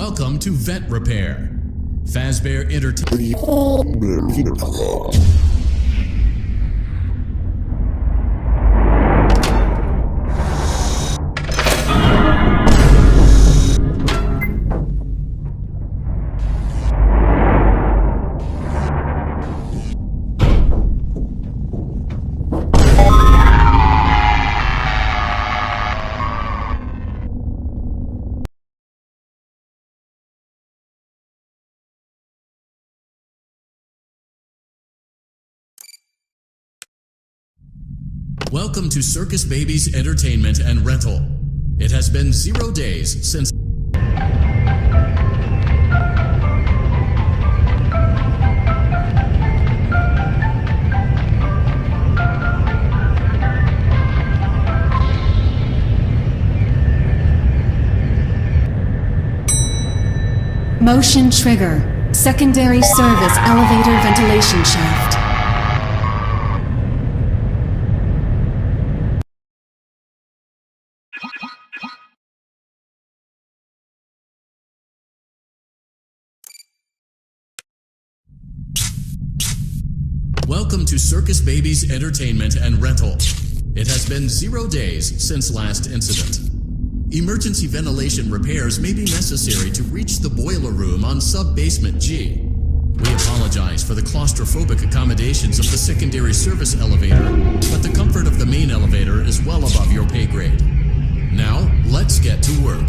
Welcome to Vet Repair. Fazbear Entertainment. Welcome to Circus Baby's Entertainment and Rental. It has been 0 days since Motion trigger. Secondary service elevator ventilation shaft. Welcome to Circus Baby's Entertainment and Rental. It has been 0 days since last incident. Emergency ventilation repairs may be necessary to reach the boiler room on sub-basement G. We apologize for the claustrophobic accommodations of the secondary service elevator, but the comfort of the main elevator is well above your pay grade. Now, let's get to work.